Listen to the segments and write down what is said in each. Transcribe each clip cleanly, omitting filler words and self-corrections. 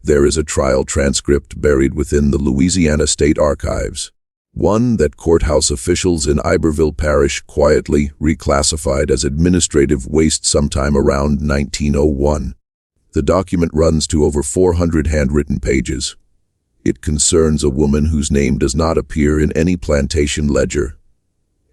there is a trial transcript buried within the Louisiana State Archives, one that courthouse officials in Iberville Parish quietly reclassified as administrative waste sometime around 1901. The document runs to over 400 handwritten pages. It concerns a woman whose name does not appear in any plantation ledger,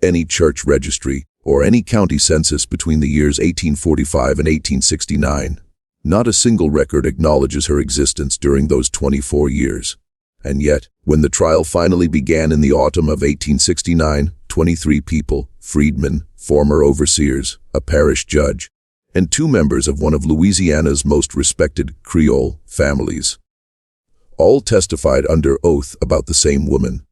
any church registry, or any county census between the years 1845 and 1869. Not a single record acknowledges her existence during those 24 years. And yet, when the trial finally began in the autumn of 1869, 23 people, freedmen, former overseers, a parish judge, and 2 members of one of Louisiana's most respected Creole families, all testified under oath about the same woman.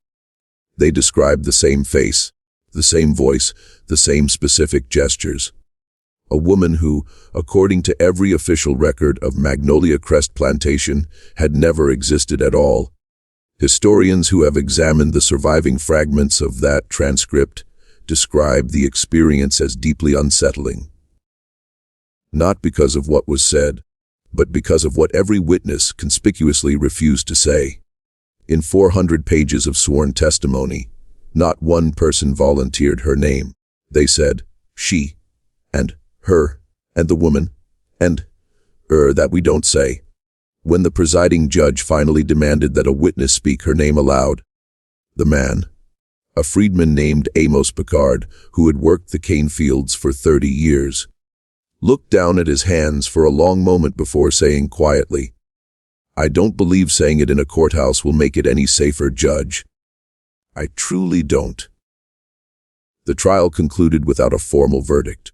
They described the same face, the same voice, the same specific gestures. A woman who, according to every official record of Magnolia Crest Plantation, had never existed at all. Historians who have examined the surviving fragments of that transcript describe the experience as deeply unsettling. Not because of what was said, but because of what every witness conspicuously refused to say. In 400 pages of sworn testimony, not one person volunteered her name. They said, she, and her, and the woman, and that we don't say. When the presiding judge finally demanded that a witness speak her name aloud, the man, a freedman named Amos Picard, who had worked the cane fields for 30 years, looked down at his hands for a long moment before saying quietly, "I don't believe saying it in a courthouse will make it any safer, Judge. I truly don't." The trial concluded without a formal verdict.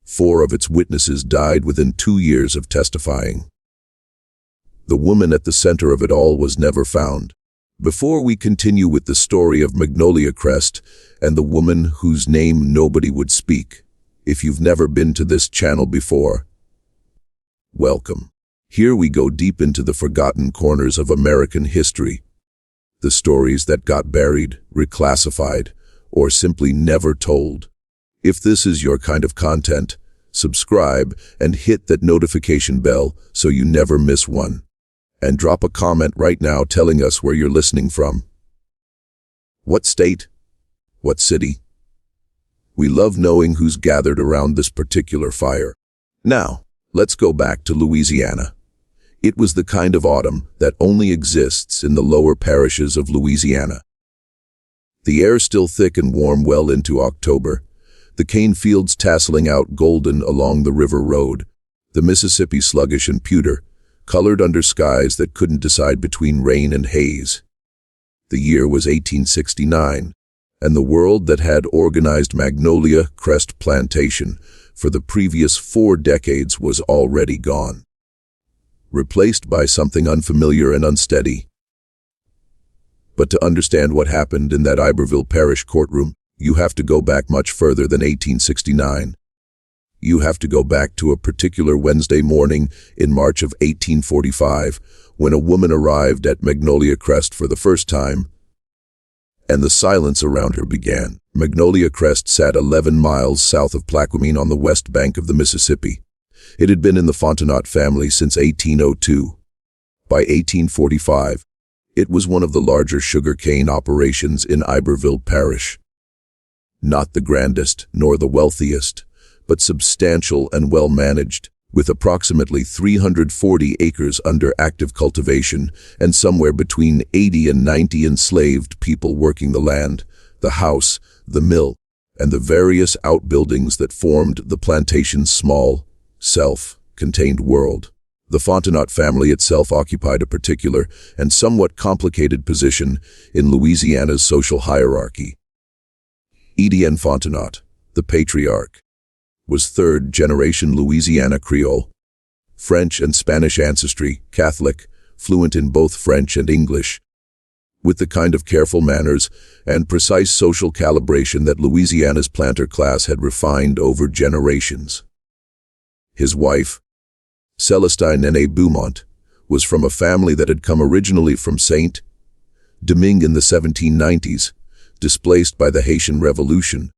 4 of its witnesses died within 2 years of testifying. The woman at the center of it all was never found. Before we continue with the story of Magnolia Crest and the woman whose name nobody would speak, if you've never been to this channel before, welcome. Here we go deep into the forgotten corners of American history. The stories that got buried, reclassified, or simply never told. If this is your kind of content, subscribe and hit that notification bell so you never miss one. And drop a comment right now telling us where you're listening from. What state? What city? We love knowing who's gathered around this particular fire. Now, let's go back to Louisiana. It was the kind of autumn that only exists in the lower parishes of Louisiana. The air still thick and warm well into October, the cane fields tasseling out golden along the river road, the Mississippi sluggish and pewter, colored under skies that couldn't decide between rain and haze. The year was 1869, and the world that had organized Magnolia Crest Plantation for the previous 4 decades was already gone, replaced by something unfamiliar and unsteady. But to understand what happened in that Iberville Parish courtroom, you have to go back much further than 1869. You have to go back to a particular Wednesday morning in March of 1845, when a woman arrived at Magnolia Crest for the first time, and the silence around her began. Magnolia Crest sat 11 miles south of Plaquemine on the west bank of the Mississippi. It had been in the Fontenot family since 1802. By 1845, it was one of the larger sugarcane operations in Iberville Parish. Not the grandest nor the wealthiest, but substantial and well-managed, with approximately 340 acres under active cultivation and somewhere between 80 and 90 enslaved people working the land, the house, the mill, and the various outbuildings that formed the plantation's small, self-contained world. The Fontenot family itself occupied a particular and somewhat complicated position in Louisiana's social hierarchy. Etienne Fontenot, the patriarch, was 3rd-generation Louisiana Creole, French and Spanish ancestry, Catholic, fluent in both French and English, with the kind of careful manners and precise social calibration that Louisiana's planter class had refined over generations. His wife, Celestine Nene Beaumont, was from a family that had come originally from Saint-Domingue in the 1790s, displaced by the Haitian Revolution,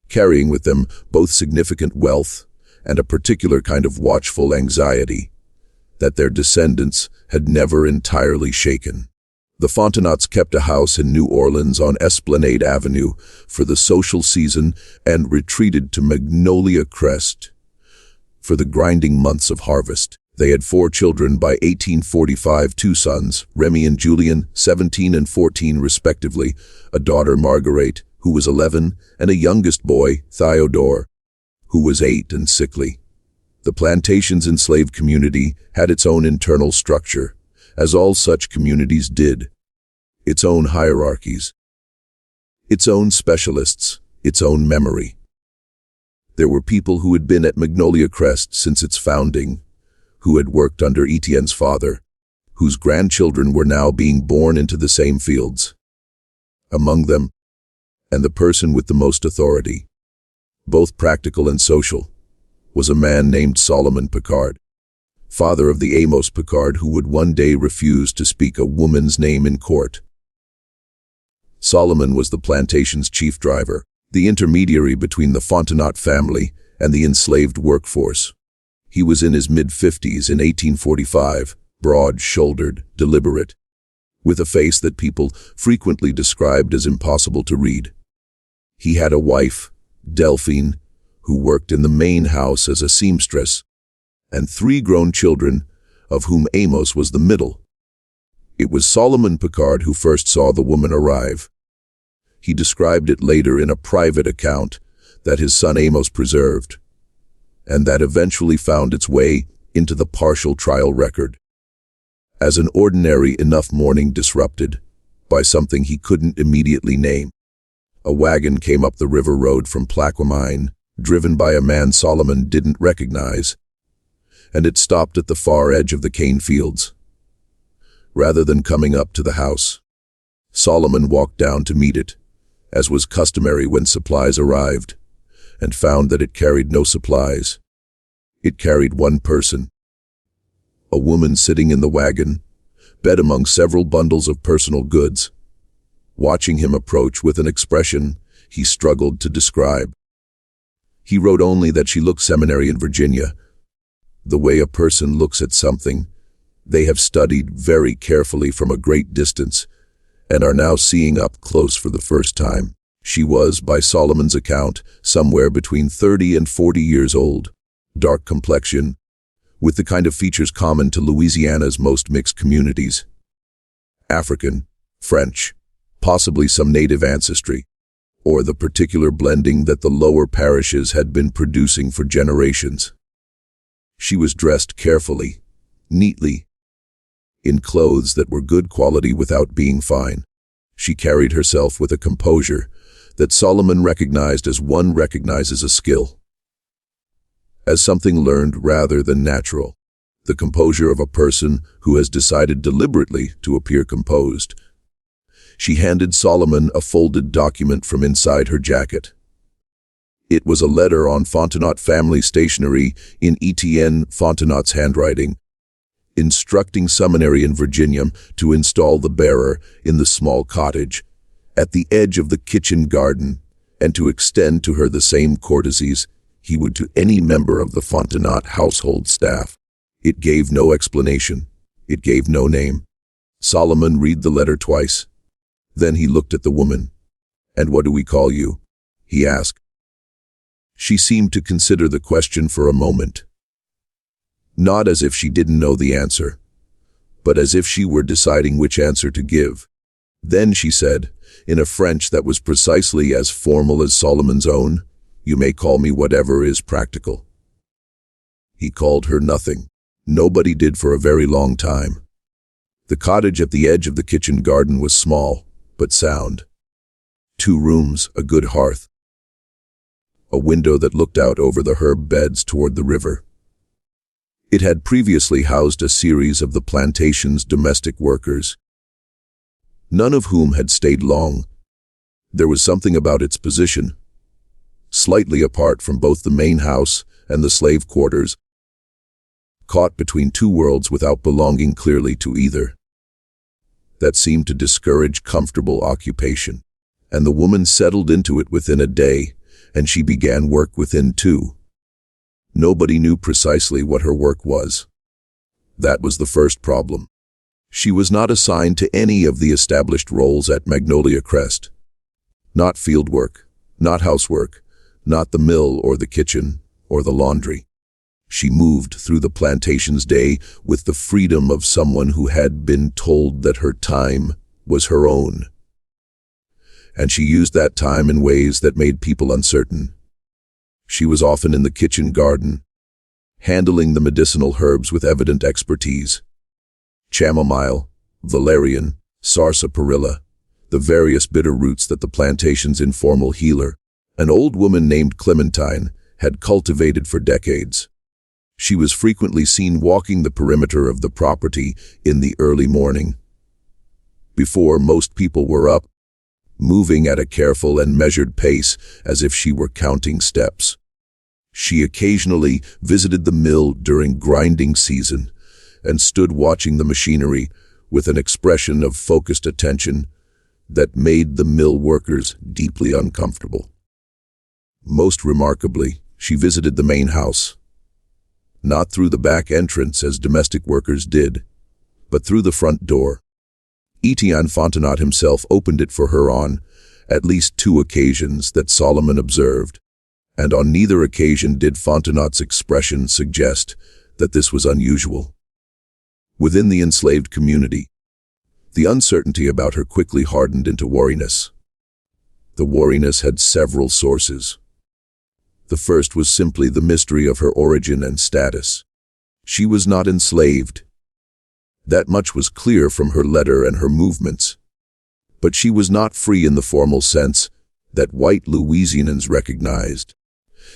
carrying with them both significant wealth and a particular kind of watchful anxiety. that their descendants had never entirely shaken. The Fontenots kept a house in New Orleans on Esplanade Avenue for the social season and retreated to Magnolia Crest for the grinding months of harvest. They had 4 children by 1845, 2 sons, Remy and Julian, 17 and 14 respectively, a daughter, Marguerite, who was 11, and a youngest boy, Theodore, who was 8 and sickly. The plantation's enslaved community had its own internal structure, as all such communities did, its own hierarchies, its own specialists, its own memory. There were people who had been at Magnolia Crest since its founding, who had worked under Etienne's father, whose grandchildren were now being born into the same fields. Among them, and the person with the most authority, both practical and social, was a man named Solomon Picard, father of the Amos Picard who would one day refuse to speak a woman's name in court. Solomon was the plantation's chief driver, the intermediary between the Fontenot family and the enslaved workforce. He was in his mid-50s in 1845, broad-shouldered, deliberate, with a face that people frequently described as impossible to read. He had a wife, Delphine, who worked in the main house as a seamstress, and 3 grown children, of whom Amos was the middle. It was Solomon Picard who first saw the woman arrive. He described it later in a private account that his son Amos preserved, and that eventually found its way into the partial trial record. As an ordinary enough morning disrupted by something he couldn't immediately name. A wagon came up the river road from Plaquemine, driven by a man Solomon didn't recognize, and it stopped at the far edge of the cane fields. Rather than coming up to the house, Solomon walked down to meet it, as was customary when supplies arrived, and found that it carried no supplies. It carried one person, a woman sitting in the wagon, bed among several bundles of personal goods. Watching him approach with an expression he struggled to describe. He wrote only that she looked seminary in Virginia, the way a person looks at something they have studied very carefully from a great distance and are now seeing up close for the first time. She was, by Solomon's account, somewhere between 30 and 40 years old, dark complexion, with the kind of features common to Louisiana's most mixed communities. African, French, possibly some native ancestry, or the particular blending that the lower parishes had been producing for generations. She was dressed carefully, neatly, in clothes that were good quality without being fine. She carried herself with a composure that Solomon recognized as one recognizes a skill, as something learned rather than natural, the composure of a person who has decided deliberately to appear composed. She handed Solomon a folded document from inside her jacket. It was a letter on Fontenot family stationery in Etienne Fontenot's handwriting, instructing seminary in Virginia to install the bearer in the small cottage at the edge of the kitchen garden and to extend to her the same courtesies he would to any member of the Fontenot household staff. It gave no explanation. It gave no name. Solomon read the letter twice. Then he looked at the woman. "And what do we call you?" he asked. She seemed to consider the question for a moment. Not as if she didn't know the answer, but as if she were deciding which answer to give. Then she said, in a French that was precisely as formal as Solomon's own, "You may call me whatever is practical." He called her nothing. Nobody did for a very long time. The cottage at the edge of the kitchen garden was small, but sound. 2 rooms, a good hearth, a window that looked out over the herb beds toward the river. It had previously housed a series of the plantation's domestic workers, none of whom had stayed long. There was something about its position, slightly apart from both the main house and the slave quarters, caught between 2 worlds without belonging clearly to either, that seemed to discourage comfortable occupation. And the woman settled into it within a day, and she began work within 2. Nobody knew precisely what her work was. That was the first problem. She was not assigned to any of the established roles at Magnolia Crest. Not field work, not housework, not the mill or the kitchen or the laundry. She moved through the plantation's day with the freedom of someone who had been told that her time was her own. And she used that time in ways that made people uncertain. She was often in the kitchen garden, handling the medicinal herbs with evident expertise. Chamomile, valerian, sarsaparilla, the various bitter roots that the plantation's informal healer, an old woman named Clementine, had cultivated for decades. She was frequently seen walking the perimeter of the property in the early morning, before most people were up, moving at a careful and measured pace as if she were counting steps. She occasionally visited the mill during grinding season and stood watching the machinery with an expression of focused attention that made the mill workers deeply uncomfortable. Most remarkably, she visited the main house, not through the back entrance as domestic workers did, but through the front door. Etienne Fontenot himself opened it for her on at least 2 occasions that Solomon observed, and on neither occasion did Fontenot's expression suggest that this was unusual. Within the enslaved community, the uncertainty about her quickly hardened into wariness. The wariness had several sources. The first was simply the mystery of her origin and status. She was not enslaved. That much was clear from her letter and her movements. But she was not free in the formal sense that white Louisianans recognized.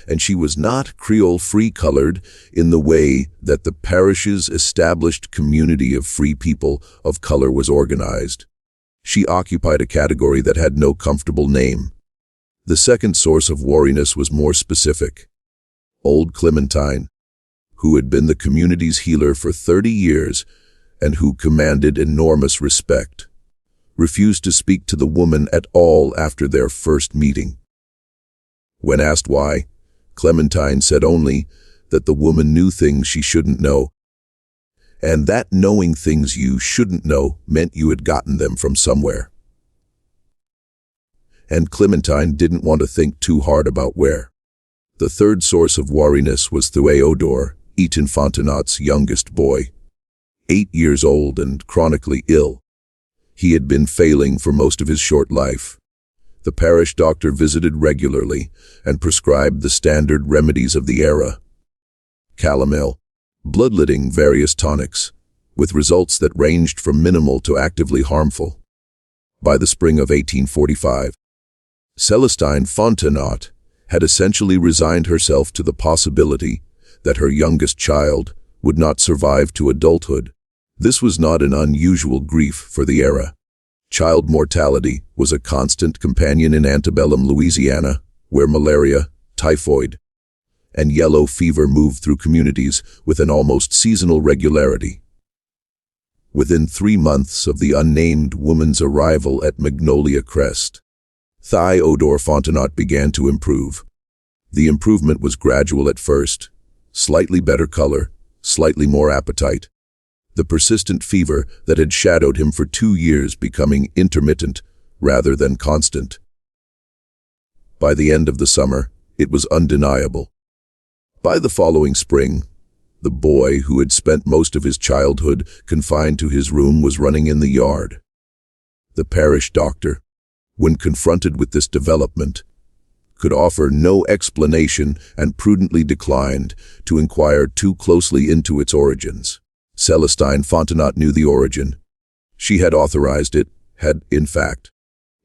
And she was not Creole free-colored in the way that the parish's established community of free people of color was organized. She occupied a category that had no comfortable name. The second source of wariness was more specific. Old Clementine, who had been the community's healer for 30 years and who commanded enormous respect, refused to speak to the woman at all after their first meeting. When asked why, Clementine said only that the woman knew things she shouldn't know, and that knowing things you shouldn't know meant you had gotten them from somewhere. And Clementine didn't want to think too hard about where. The third source of wariness was Théodore, Etienne Fontenot's youngest boy, 8 years old and chronically ill. He had been failing for most of his short life. The parish doctor visited regularly and prescribed the standard remedies of the era: calomel, bloodletting, various tonics, with results that ranged from minimal to actively harmful. By the spring of 1845, Célestine Fontenot had essentially resigned herself to the possibility that her youngest child would not survive to adulthood. This was not an unusual grief for the era. Child mortality was a constant companion in antebellum Louisiana, where malaria, typhoid, and yellow fever moved through communities with an almost seasonal regularity. Within 3 months of the unnamed woman's arrival at Magnolia Crest, Théodore Fontenot began to improve. The improvement was gradual at first, slightly better color, slightly more appetite. The persistent fever that had shadowed him for 2 years becoming intermittent rather than constant. By the end of the summer, it was undeniable. By the following spring, the boy who had spent most of his childhood confined to his room was running in the yard. The parish doctor, when confronted with this development, could offer no explanation and prudently declined to inquire too closely into its origins. Célestine Fontenot knew the origin. She had authorized it, had, in fact,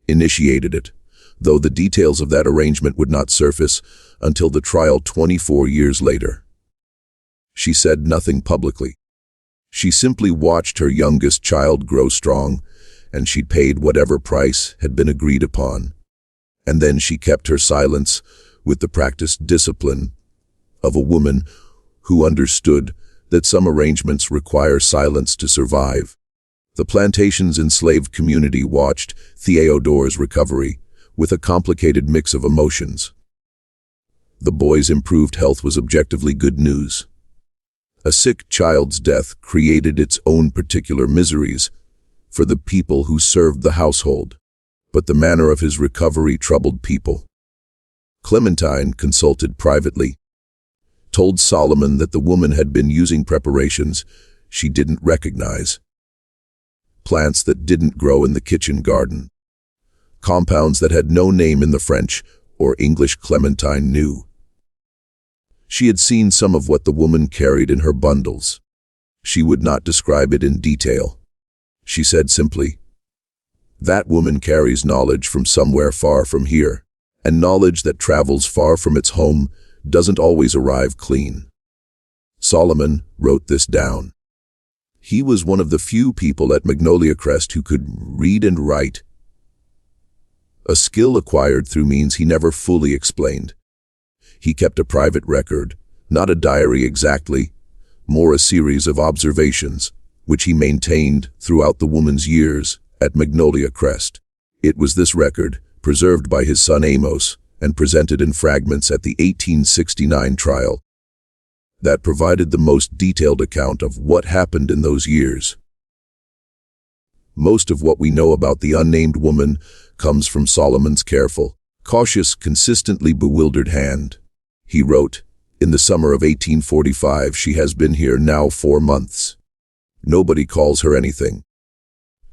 initiated it, though the details of that arrangement would not surface until the trial 24 years later. She said nothing publicly. She simply watched her youngest child grow strong, and she'd paid whatever price had been agreed upon. And then she kept her silence with the practiced discipline of a woman who understood that some arrangements require silence to survive. The plantation's enslaved community watched Théodore's recovery with a complicated mix of emotions. The boy's improved health was objectively good news. A sick child's death created its own particular miseries for the people who served the household, but the manner of his recovery troubled people. Clementine consulted privately, told Solomon that the woman had been using preparations she didn't recognize, plants that didn't grow in the kitchen garden, compounds that had no name in the French or English Clementine knew. She had seen some of what the woman carried in her bundles. She would not describe it in detail. She said simply, "That woman carries knowledge from somewhere far from here, and knowledge that travels far from its home doesn't always arrive clean." Solomon wrote this down. He was one of the few people at Magnolia Crest who could read and write, a skill acquired through means he never fully explained. He kept a private record, not a diary exactly, more a series of observations, which he maintained throughout the woman's years at Magnolia Crest. It was this record, preserved by his son Amos and presented in fragments at the 1869 trial, that provided the most detailed account of what happened in those years. Most of what we know about the unnamed woman comes from Solomon's careful, cautious, consistently bewildered hand. He wrote, "In the summer of 1845, she has been here now 4 months. Nobody calls her anything.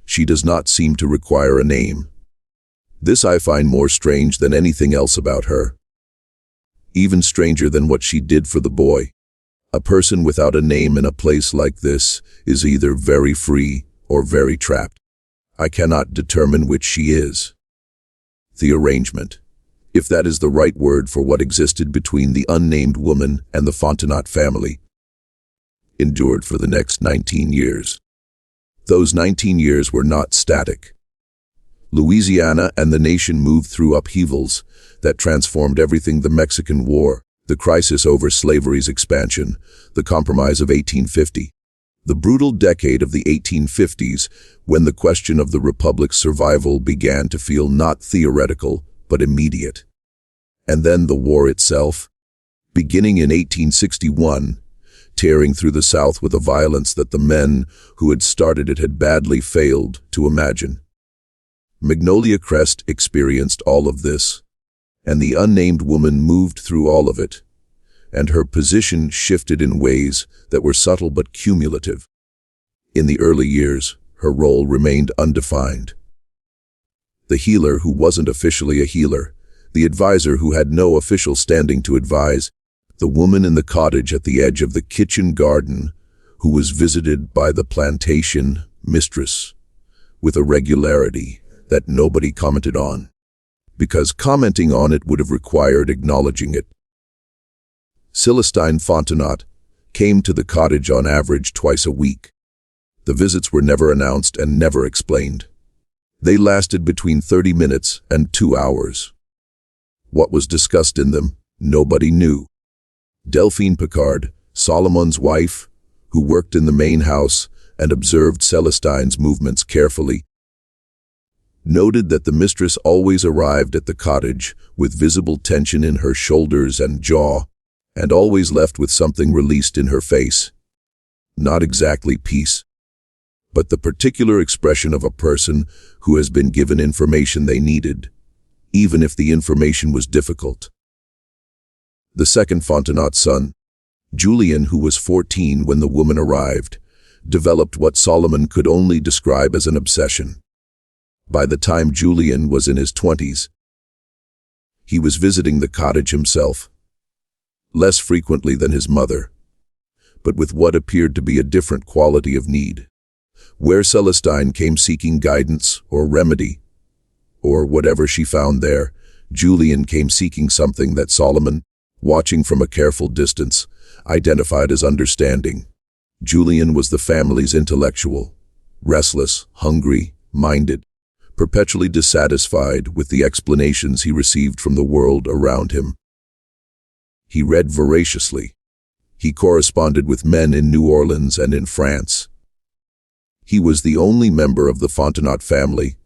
She does not seem to require a name. This I find more strange than anything else about her. Even stranger than what she did for the boy. A person without a name in a place like this is either very free or very trapped. I cannot determine which she is." The arrangement, if that is the right word for what existed between the unnamed woman and the Fontenot family, endured for the next 19 years. Those 19 years were not static. Louisiana and the nation moved through upheavals that transformed everything: the Mexican War, the crisis over slavery's expansion, the Compromise of 1850, the brutal decade of the 1850s when the question of the Republic's survival began to feel not theoretical but immediate. And then the war itself, beginning in 1861, tearing through the South with a violence that the men who had started it had badly failed to imagine. Magnolia Crest experienced all of this, and the unnamed woman moved through all of it, and her position shifted in ways that were subtle but cumulative. In the early years, her role remained undefined. The healer who wasn't officially a healer, the advisor who had no official standing to advise, the woman in the cottage at the edge of the kitchen garden who was visited by the plantation mistress with a regularity that nobody commented on, because commenting on it would have required acknowledging it. Celestine Fontenot came to the cottage on average twice a week. The visits were never announced and never explained. They lasted between 30 minutes and 2 hours. What was discussed in them, nobody knew. Delphine Picard, Solomon's wife, who worked in the main house and observed Celestine's movements carefully, noted that the mistress always arrived at the cottage with visible tension in her shoulders and jaw, and always left with something released in her face. Not exactly peace, but the particular expression of a person who has been given information they needed, even if the information was difficult. The second Fontenot's son, Julian, who was 14 when the woman arrived, developed what Solomon could only describe as an obsession. By the time Julian was in his 20s, he was visiting the cottage himself, less frequently than his mother, but with what appeared to be a different quality of need. Where Celestine came seeking guidance or remedy, or whatever she found there, Julian came seeking something that Solomon, watching from a careful distance, identified as understanding. Julian was the family's intellectual, restless, hungry, minded, perpetually dissatisfied with the explanations he received from the world around him. He read voraciously. He corresponded with men in New Orleans and in France. He was the only member of the Fontenot family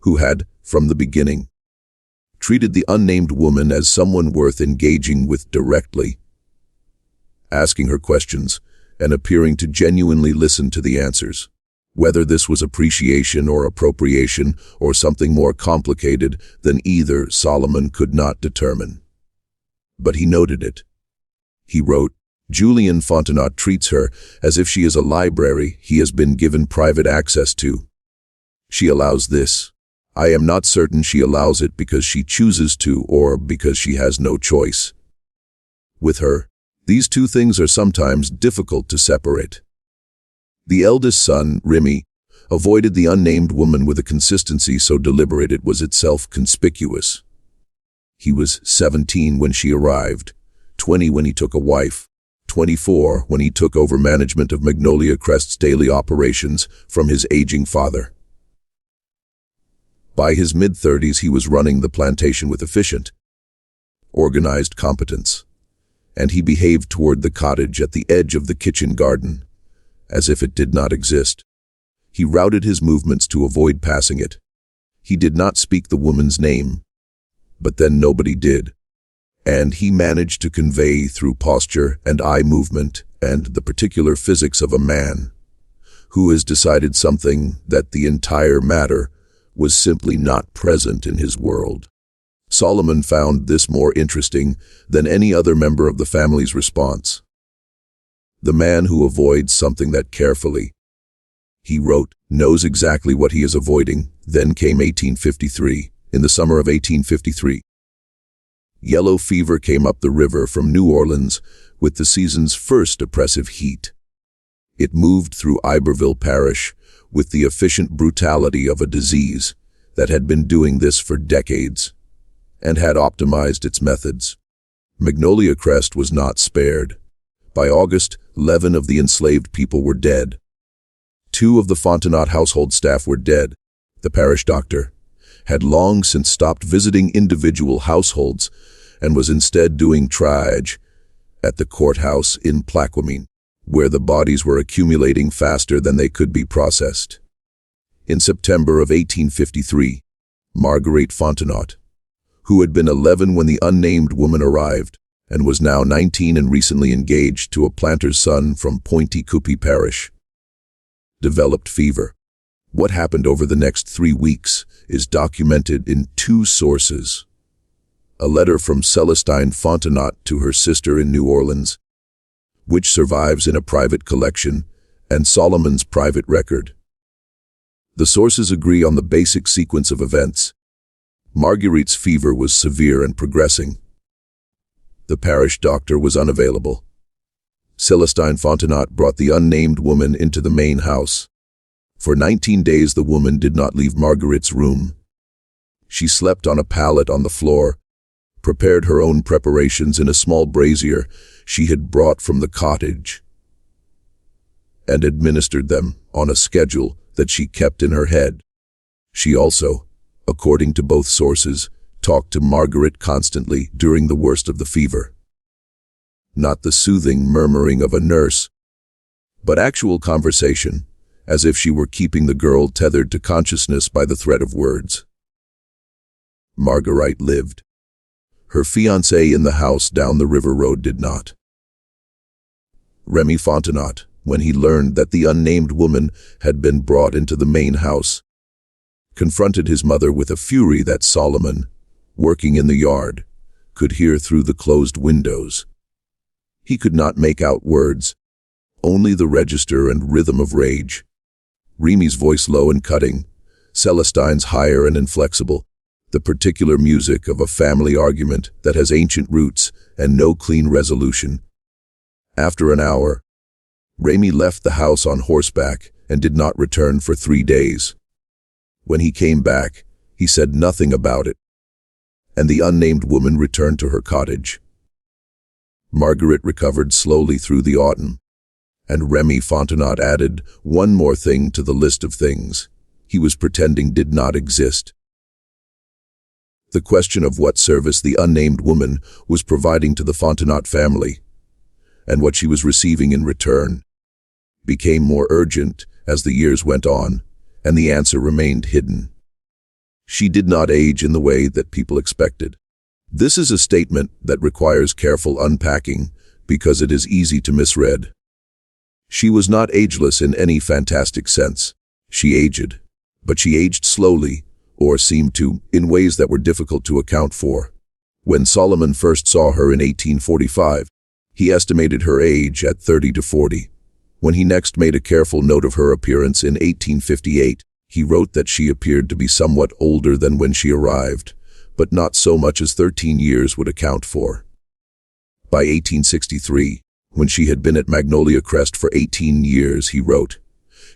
who had, from the beginning, treated the unnamed woman as someone worth engaging with directly, asking her questions, and appearing to genuinely listen to the answers. Whether this was appreciation or appropriation or something more complicated than either, Solomon could not determine. But he noted it. He wrote, "Julian Fontenot treats her as if she is a library he has been given private access to. She allows this. I am not certain she allows it because she chooses to or because she has no choice. With her, these two things are sometimes difficult to separate." The eldest son, Remy, avoided the unnamed woman with a consistency so deliberate it was itself conspicuous. He was 17 when she arrived, 20 when he took a wife, 24 when he took over management of Magnolia Crest's daily operations from his aging father. By his mid-30s, he was running the plantation with efficient, organized competence, and he behaved toward the cottage at the edge of the kitchen garden, as if it did not exist. He routed his movements to avoid passing it. He did not speak the woman's name, but then nobody did, and he managed to convey through posture and eye movement and the particular physics of a man who has decided something that the entire matter was simply not present in his world. Solomon found this more interesting than any other member of the family's response. The man who avoids something that carefully, he wrote, knows exactly what he is avoiding. Then came 1853. In the summer of 1853, yellow fever came up the river from New Orleans with the season's first oppressive heat. It moved through Iberville Parish with the efficient brutality of a disease that had been doing this for decades and had optimized its methods. Magnolia Crest was not spared. By August, 11 of the enslaved people were dead. 2 of the Fontenot household staff were dead. The parish doctor had long since stopped visiting individual households and was instead doing triage at the courthouse in Plaquemine, where the bodies were accumulating faster than they could be processed. In September of 1853, Marguerite Fontenot, who had been 11 when the unnamed woman arrived, and was now 19 and recently engaged to a planter's son from Pointe-Coupee Parish, developed fever. What happened over the next 3 weeks is documented in 2 sources. A letter from Celestine Fontenot to her sister in New Orleans, which survives in a private collection, and Solomon's private record. The sources agree on the basic sequence of events. Marguerite's fever was severe and progressing. The parish doctor was unavailable. Celestine Fontenot brought the unnamed woman into the main house. For 19 days the woman did not leave Marguerite's room. She slept on a pallet on the floor, prepared her own preparations in a small brazier she had brought from the cottage, and administered them on a schedule that she kept in her head. She also, according to both sources, talked to Marguerite constantly during the worst of the fever. Not the soothing murmuring of a nurse, but actual conversation, as if she were keeping the girl tethered to consciousness by the thread of words. Marguerite lived. Her fiancé in the house down the river road did not. Remy Fontenot, when he learned that the unnamed woman had been brought into the main house, confronted his mother with a fury that Solomon, working in the yard, could hear through the closed windows. He could not make out words, only the register and rhythm of rage. Remy's voice low and cutting, Celestine's higher and inflexible, the particular music of a family argument that has ancient roots and no clean resolution. After an hour, Remy left the house on horseback and did not return for 3 days. When he came back, he said nothing about it, and the unnamed woman returned to her cottage. Marguerite recovered slowly through the autumn, and Remy Fontenot added one more thing to the list of things he was pretending did not exist. The question of what service the unnamed woman was providing to the Fontenot family, and what she was receiving in return, became more urgent as the years went on, and the answer remained hidden. She did not age in the way that people expected. This is a statement that requires careful unpacking because it is easy to misread. She was not ageless in any fantastic sense. She aged, but she aged slowly, or seemed to, in ways that were difficult to account for. When Solomon first saw her in 1845, he estimated her age at 30 to 40. When he next made a careful note of her appearance in 1858, he wrote that she appeared to be somewhat older than when she arrived, but not so much as 13 years would account for. By 1863, when she had been at Magnolia Crest for 18 years, he wrote,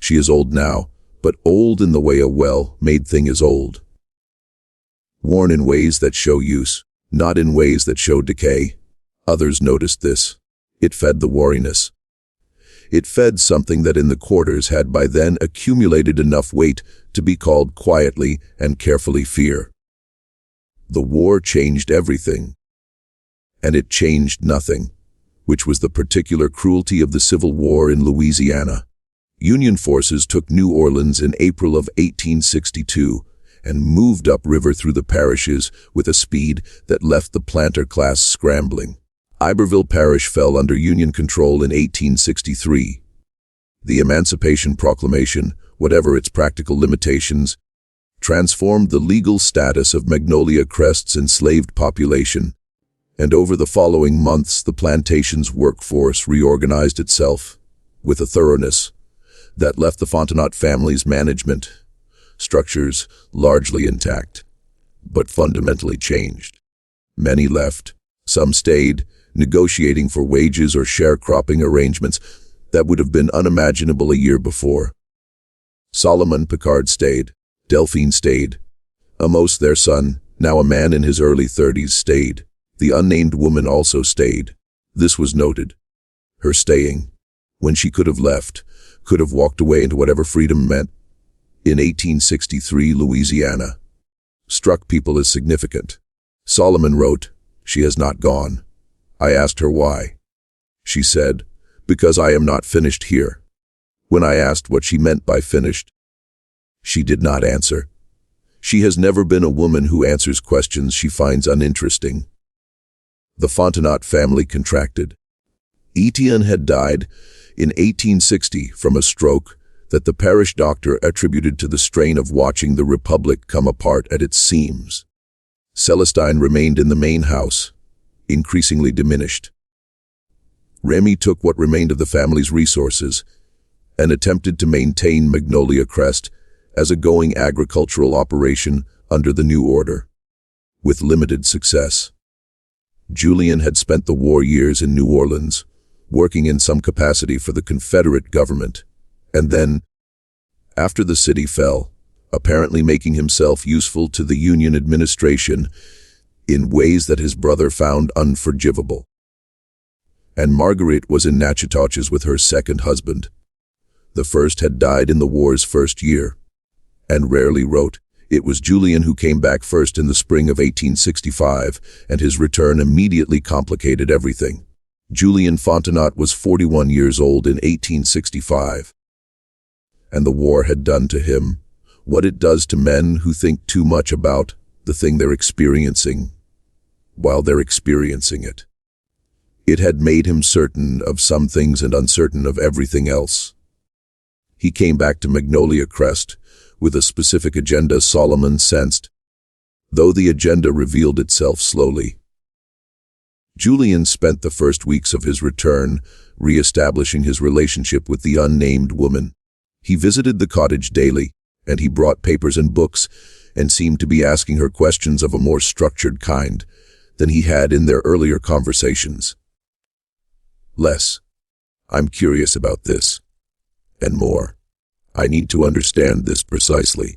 "She is old now, but old in the way a well-made thing is old. Worn in ways that show use, not in ways that show decay." Others noticed this. It fed the wariness. It fed something that in the quarters had by then accumulated enough weight to be called quietly and carefully fear. The war changed everything. And it changed nothing, which was the particular cruelty of the Civil War in Louisiana. Union forces took New Orleans in April of 1862 and moved upriver through the parishes with a speed that left the planter class scrambling. Iberville Parish fell under Union control in 1863. The Emancipation Proclamation, whatever its practical limitations, transformed the legal status of Magnolia Crest's enslaved population, and over the following months the plantation's workforce reorganized itself with a thoroughness that left the Fontenot family's management structures largely intact, but fundamentally changed. Many left, some stayed, negotiating for wages or sharecropping arrangements that would have been unimaginable a year before. Solomon Picard stayed, Delphine stayed, Amos, their son, now a man in his early 30s, stayed. The unnamed woman also stayed. This was noted. Her staying, when she could have left, could have walked away into whatever freedom meant, in 1863 Louisiana, struck people as significant. Solomon wrote, "She has not gone. I asked her why. She said, 'Because I am not finished here.' When I asked what she meant by finished, she did not answer. She has never been a woman who answers questions she finds uninteresting." The Fontenot family contracted. Etienne had died in 1860 from a stroke that the parish doctor attributed to the strain of watching the Republic come apart at its seams. Celestine remained in the main house, increasingly diminished. Remy took what remained of the family's resources and attempted to maintain Magnolia Crest as a going agricultural operation under the new order, with limited success. Julian had spent the war years in New Orleans, working in some capacity for the Confederate government, and then, after the city fell, apparently making himself useful to the Union administration in ways that his brother found unforgivable. And Marguerite was in Natchitoches with her second husband. The first had died in the war's first year, and rarely wrote. It was Julian who came back first in the spring of 1865, and his return immediately complicated everything. Julian Fontenot was 41 years old in 1865. And the war had done to him what it does to men who think too much about the thing they're experiencing while they're experiencing it. It had made him certain of some things and uncertain of everything else. He came back to Magnolia Crest with a specific agenda Solomon sensed, though the agenda revealed itself slowly. Julian spent the first weeks of his return re-establishing his relationship with the unnamed woman. He visited the cottage daily, and he brought papers and books and seemed to be asking her questions of a more structured kind than he had in their earlier conversations. Less, "I'm curious about this," and more, "I need to understand this precisely."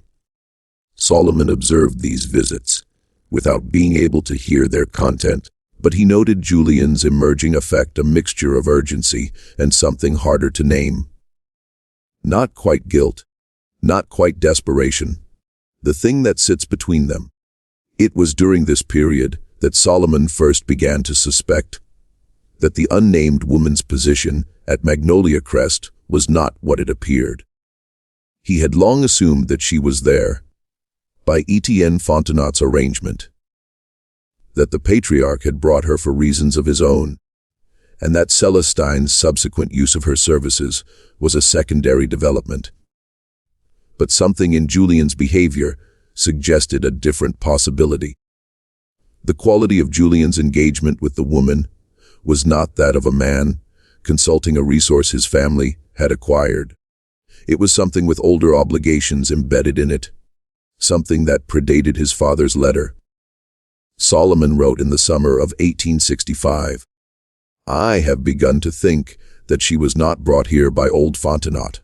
Solomon observed these visits, without being able to hear their content, but he noted Julian's emerging effect, a mixture of urgency and something harder to name. Not quite guilt, not quite desperation, the thing that sits between them. It was during this period that Solomon first began to suspect that the unnamed woman's position at Magnolia Crest was not what it appeared. He had long assumed that she was there, by Etienne Fontenot's arrangement, that the patriarch had brought her for reasons of his own, and that Celestine's subsequent use of her services was a secondary development. But something in Julian's behavior suggested a different possibility. The quality of Julian's engagement with the woman was not that of a man consulting a resource his family had acquired. It was something with older obligations embedded in it, something that predated his father's letter. Solomon wrote in the summer of 1865, "I have begun to think that she was not brought here by old Fontenot.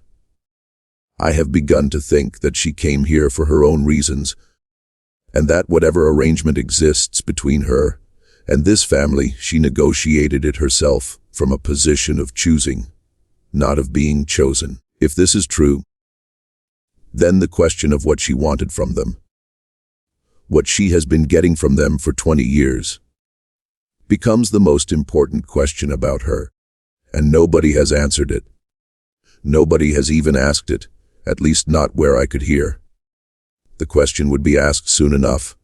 I have begun to think that she came here for her own reasons, and that whatever arrangement exists between her and this family, she negotiated it herself from a position of choosing, not of being chosen." If this is true, then the question of what she wanted from them, what she has been getting from them for 20 years, becomes the most important question about her, and nobody has answered it. Nobody has even asked it, at least not where I could hear. The question would be asked soon enough,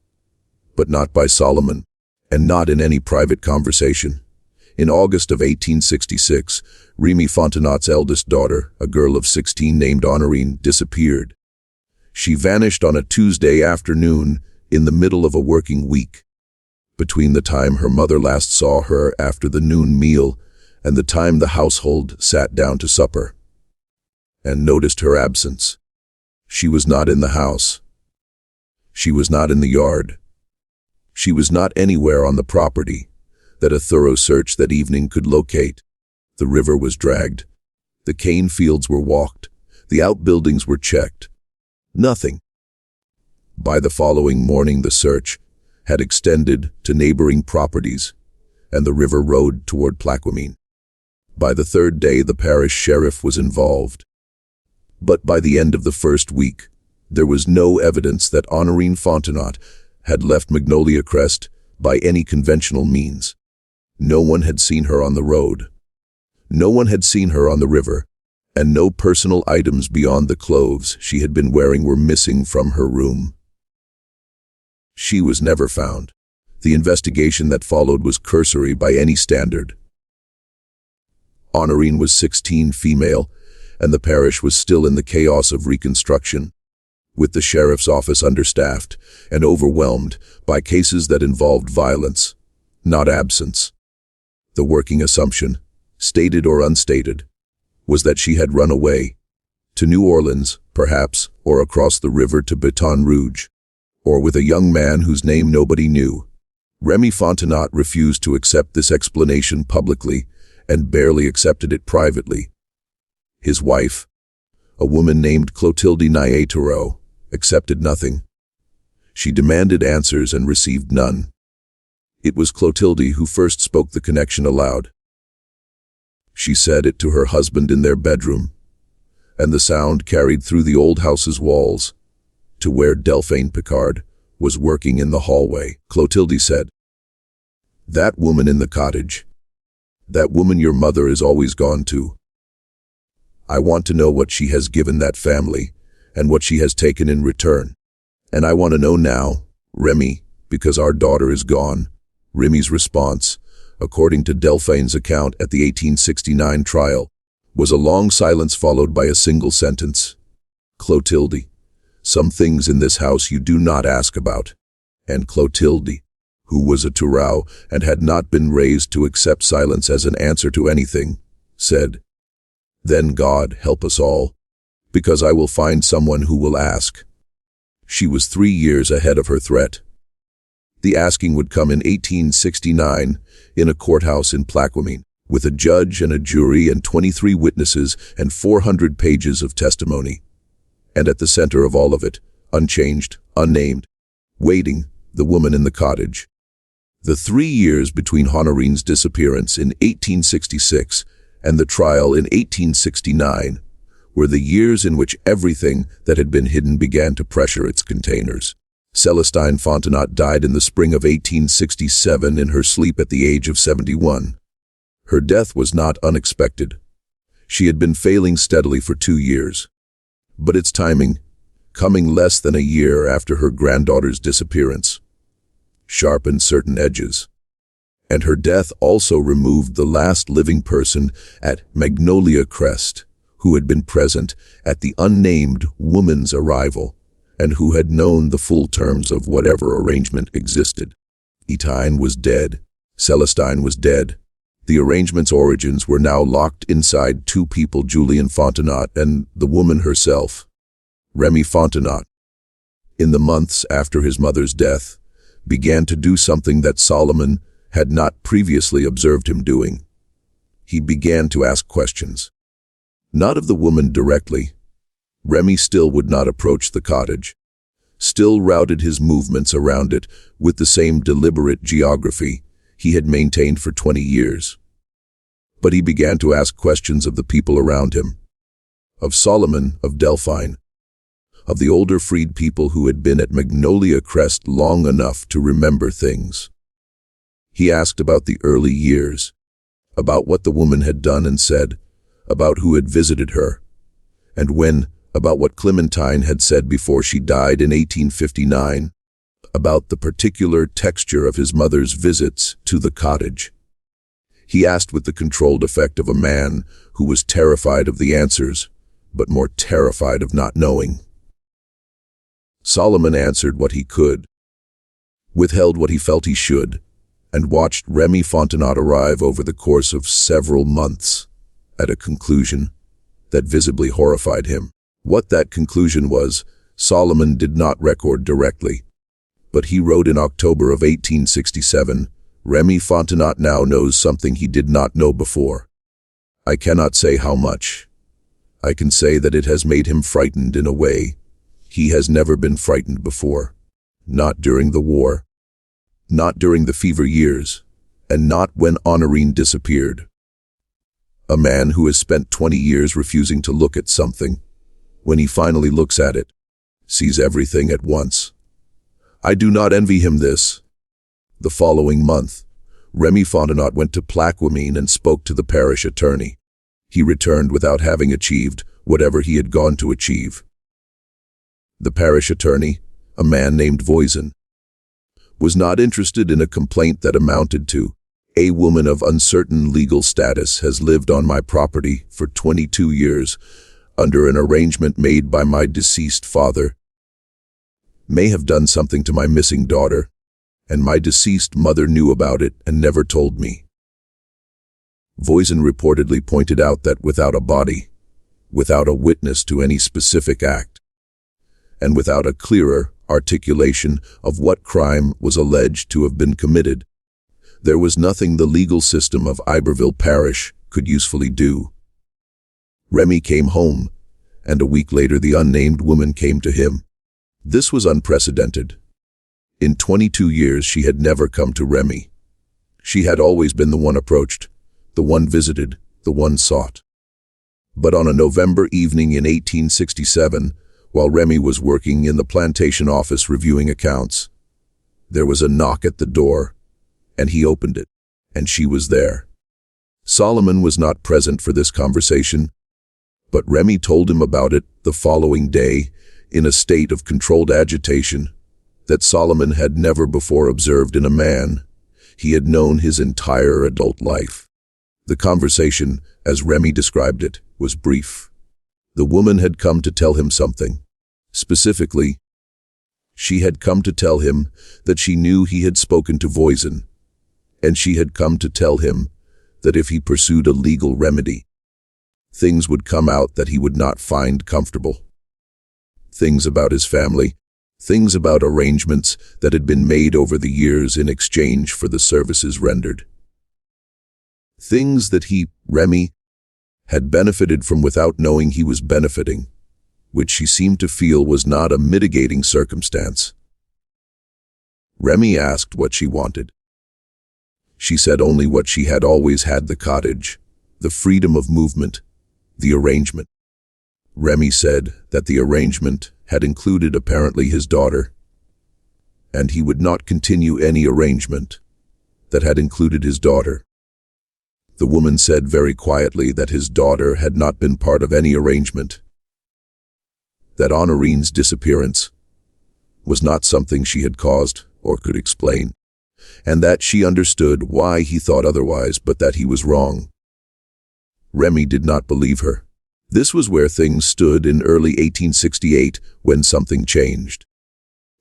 but not by Solomon, and not in any private conversation. In August of 1866, Remy Fontenot's eldest daughter, a girl of 16 named Honorine, disappeared. She vanished on a Tuesday afternoon in the middle of a working week. Between the time her mother last saw her after the noon meal and the time the household sat down to supper and noticed her absence, she was not in the house. She was not in the yard. She was not anywhere on the property that a thorough search that evening could locate. The river was dragged. The cane fields were walked. The outbuildings were checked. Nothing. By the following morning, the search had extended to neighboring properties and the river road toward Plaquemine. By the third day, the parish sheriff was involved. But by the end of the first week, there was no evidence that Honorine Fontenot had left Magnolia Crest by any conventional means. No one had seen her on the road. No one had seen her on the river, and no personal items beyond the clothes she had been wearing were missing from her room. She was never found. The investigation that followed was cursory by any standard. Honorine was 16, female, and the parish was still in the chaos of reconstruction, with the sheriff's office understaffed and overwhelmed by cases that involved violence, not absence. The working assumption, stated or unstated, was that she had run away, to New Orleans, perhaps, or across the river to Baton Rouge, or with a young man whose name nobody knew. Remy Fontenot refused to accept this explanation publicly and barely accepted it privately. His wife, a woman named Clotilde Nietero, accepted nothing. She demanded answers and received none. It was Clotilde who first spoke the connection aloud. She said it to her husband in their bedroom, and the sound carried through the old house's walls to where Delphine Picard was working in the hallway. Clotilde said, "That woman in the cottage, that woman your mother is always gone to. I want to know what she has given that family and what she has taken in return. And I want to know now, Remy, because our daughter is gone." Remy's response, according to Delphine's account at the 1869 trial, was a long silence followed by a single sentence. "Clotilde, some things in this house you do not ask about." And Clotilde, who was a Turau and had not been raised to accept silence as an answer to anything, said, "Then God help us all, because I will find someone who will ask." She was 3 years ahead of her threat. The asking would come in 1869 in a courthouse in Plaquemine, with a judge and a jury and 23 witnesses and 400 pages of testimony. And at the center of all of it, unchanged, unnamed, waiting, the woman in the cottage. The 3 years between Honorine's disappearance in 1866 and the trial in 1869 were the years in which everything that had been hidden began to pressure its containers. Celestine Fontenot died in the spring of 1867 in her sleep at the age of 71. Her death was not unexpected. She had been failing steadily for 2 years. But its timing, coming less than a year after her granddaughter's disappearance, sharpened certain edges. and her death also removed the last living person at Magnolia Crest who had been present at the unnamed woman's arrival and who had known the full terms of whatever arrangement existed. Etienne was dead. Celestine was dead. The arrangement's origins were now locked inside two people, Julien Fontenot and the woman herself, Remy Fontenot. In the months after his mother's death, began to do something that Solomon had not previously observed him doing. He began to ask questions. Not of the woman directly. Remy still would not approach the cottage, still routed his movements around it with the same deliberate geography he had maintained for 20 years. But he began to ask questions of the people around him, of Solomon, of Delphine, of the older freed people who had been at Magnolia Crest long enough to remember things. He asked about the early years, about what the woman had done and said, about who had visited her, and when, about what Clementine had said before she died in 1859, about the particular texture of his mother's visits to the cottage. He asked with the controlled effect of a man who was terrified of the answers, but more terrified of not knowing. Solomon answered what he could, withheld what he felt he should, and watched Remy Fontenot arrive over the course of several months at a conclusion that visibly horrified him. What that conclusion was, Solomon did not record directly, but he wrote in October of 1867, Remy Fontenot now knows something he did not know before. I cannot say how much. I can say that it has made him frightened in a way he has never been frightened before. Not during the war, not during the fever years, and not when Honorine disappeared. A man who has spent 20 years refusing to look at something, when he finally looks at it, sees everything at once. I do not envy him this. The following month, Remy Fontenot went to Plaquemine and spoke to the parish attorney. He returned without having achieved whatever he had gone to achieve. The parish attorney, a man named Voisin, was not interested in a complaint that amounted to, a woman of uncertain legal status has lived on my property for 22 years, under an arrangement made by my deceased father, may have done something to my missing daughter, and my deceased mother knew about it and never told me. Voisin reportedly pointed out that without a body, without a witness to any specific act, and without a clearer articulation of what crime was alleged to have been committed, there was nothing the legal system of Iberville Parish could usefully do. Remy came home, and a week later the unnamed woman came to him. This was unprecedented. In 22 years she had never come to Remy. She had always been the one approached, the one visited, the one sought. But on a November evening in 1867, while Remy was working in the plantation office reviewing accounts, there was a knock at the door, and he opened it, and she was there. Solomon was not present for this conversation, but Remy told him about it the following day in a state of controlled agitation that Solomon had never before observed in a man he had known his entire adult life. The conversation, as Remy described it, was brief. The woman had come to tell him something. Specifically, she had come to tell him that she knew he had spoken to Voisin, and she had come to tell him that if he pursued a legal remedy, things would come out that he would not find comfortable. Things about his family, things about arrangements that had been made over the years in exchange for the services rendered. Things that he, Remy, had benefited from without knowing he was benefiting, which she seemed to feel was not a mitigating circumstance. Remy asked what she wanted. She said only what she had always had: the cottage, the freedom of movement, the arrangement. Remy said that the arrangement had included apparently his daughter, and he would not continue any arrangement that had included his daughter. The woman said very quietly that his daughter had not been part of any arrangement, that Honorine's disappearance was not something she had caused or could explain. and that she understood why he thought otherwise, but that he was wrong. Remy did not believe her. This was where things stood in early 1868 when something changed.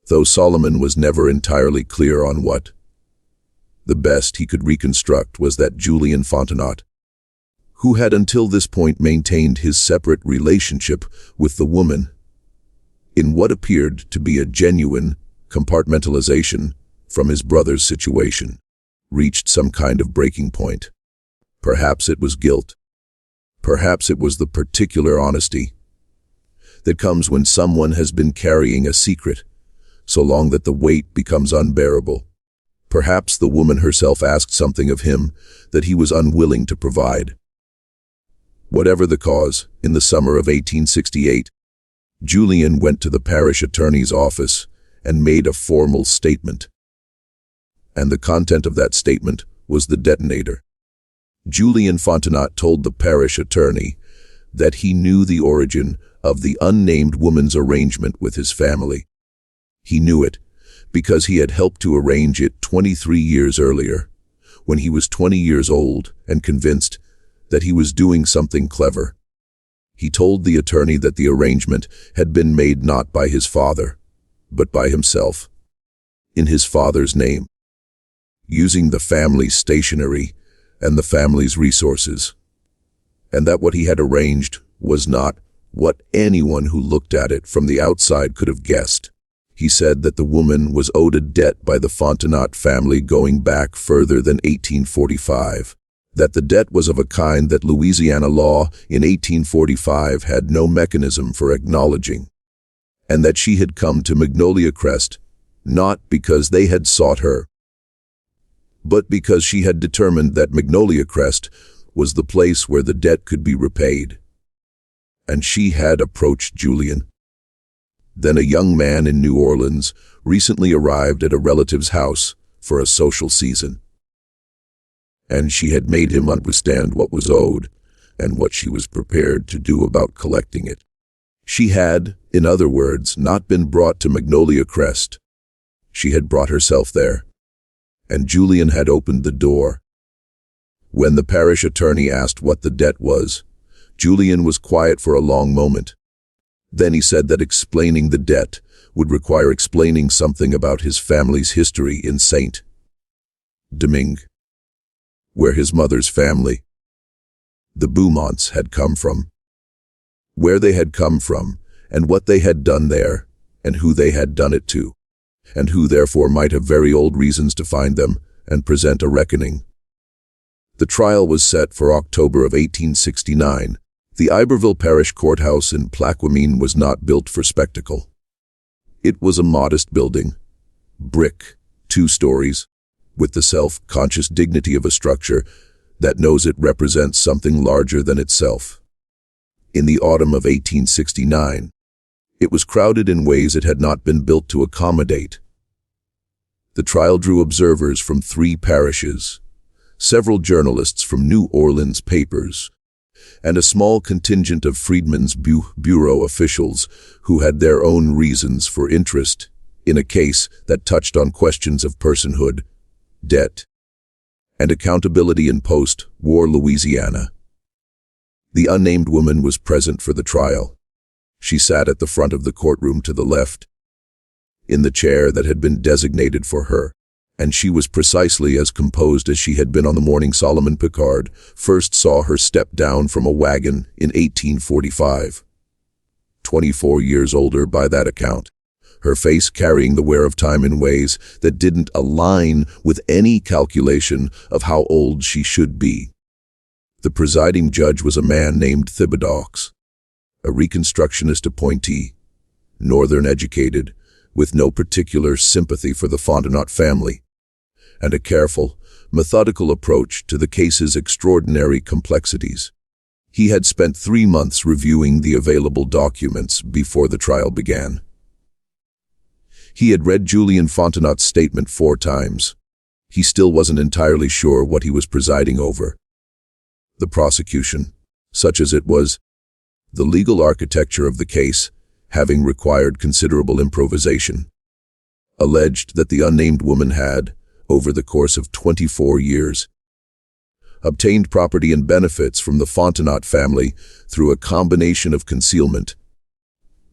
Though Solomon was never entirely clear on what, the best he could reconstruct was that Julian Fontenot, who had until this point maintained his separate relationship with the woman, in what appeared to be a genuine compartmentalization from his brother's situation, reached some kind of breaking point. Perhaps it was guilt. Perhaps it was the particular honesty that comes when someone has been carrying a secret so long that the weight becomes unbearable. Perhaps the woman herself asked something of him that he was unwilling to provide. Whatever the cause, in the summer of 1868, Julian went to the parish attorney's office and made a formal statement. And the content of that statement was the detonator. Julian Fontenot told the parish attorney that he knew the origin of the unnamed woman's arrangement with his family. He knew it because he had helped to arrange it 23 years earlier, when he was 20 years old and convinced that he was doing something clever. He told the attorney that the arrangement had been made not by his father, but by himself, in his father's name, using the family's stationery and the family's resources, and that what he had arranged was not what anyone who looked at it from the outside could have guessed. He said that the woman was owed a debt by the Fontenot family going back further than 1845, that the debt was of a kind that Louisiana law in 1845 had no mechanism for acknowledging, and that she had come to Magnolia Crest not because they had sought her, but because she had determined that Magnolia Crest was the place where the debt could be repaid. And she had approached Julian, then a young man in New Orleans, recently arrived at a relative's house for a social season. And she had made him understand what was owed and what she was prepared to do about collecting it. She had, in other words, not been brought to Magnolia Crest. She had brought herself there, and Julian had opened the door. When the parish attorney asked what the debt was, Julian was quiet for a long moment. Then he said that explaining the debt would require explaining something about his family's history in Saint Domingue, where his mother's family, the Beaumonts, had come from, where they had come from, and what they had done there, and who they had done it to, and who therefore might have very old reasons to find them and present a reckoning. The trial was set for October of 1869. The Iberville Parish courthouse in Plaquemine was not built for spectacle. It was a modest building, brick, 2 stories, with the self-conscious dignity of a structure that knows it represents something larger than itself. In the autumn of 1869, it was crowded in ways it had not been built to accommodate. The trial drew observers from 3 parishes, several journalists from New Orleans papers, and a small contingent of Freedmen's bureau officials who had their own reasons for interest in a case that touched on questions of personhood, debt, and accountability in post-war Louisiana. The unnamed woman was present for the trial. She sat at the front of the courtroom to the left, in the chair that had been designated for her, and she was precisely as composed as she had been on the morning Solomon Picard first saw her step down from a wagon in 1845. 24 years older by that account, her face carrying the wear of time in ways that didn't align with any calculation of how old she should be. The presiding judge was a man named Thibodeaux, a Reconstructionist appointee, Northern educated, with no particular sympathy for the Fontenot family, and a careful, methodical approach to the case's extraordinary complexities. He had spent 3 months reviewing the available documents before the trial began. He had read Julian Fontenot's statement 4 times. He still wasn't entirely sure what he was presiding over. The prosecution, such as it was, the legal architecture of the case, having required considerable improvisation, alleged that the unnamed woman had, over the course of 24 years. Obtained property and benefits from the Fontenot family through a combination of concealment,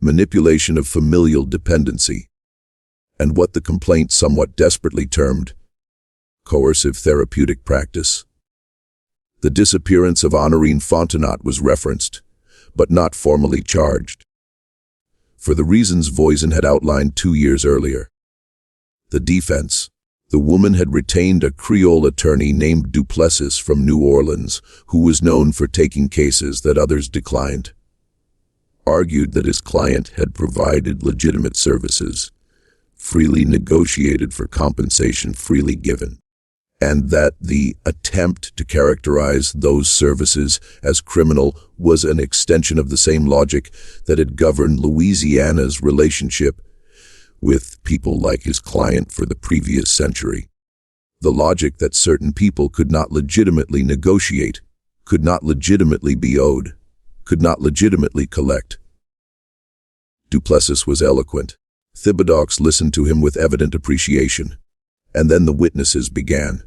manipulation of familial dependency, and what the complaint somewhat desperately termed coercive therapeutic practice. The disappearance of Honorine Fontenot was referenced, but not formally charged, for the reasons Voisin had outlined 2 years earlier. The defense: the woman had retained a Creole attorney named Duplessis from New Orleans, who was known for taking cases that others declined, argued that his client had provided legitimate services, freely negotiated for compensation freely given, and that the attempt to characterize those services as criminal was an extension of the same logic that had governed Louisiana's relationship with people like his client for the previous century. The logic that certain people could not legitimately negotiate, could not legitimately be owed, could not legitimately collect. Duplessis was eloquent. Thibodeaux listened to him with evident appreciation. And then the witnesses began.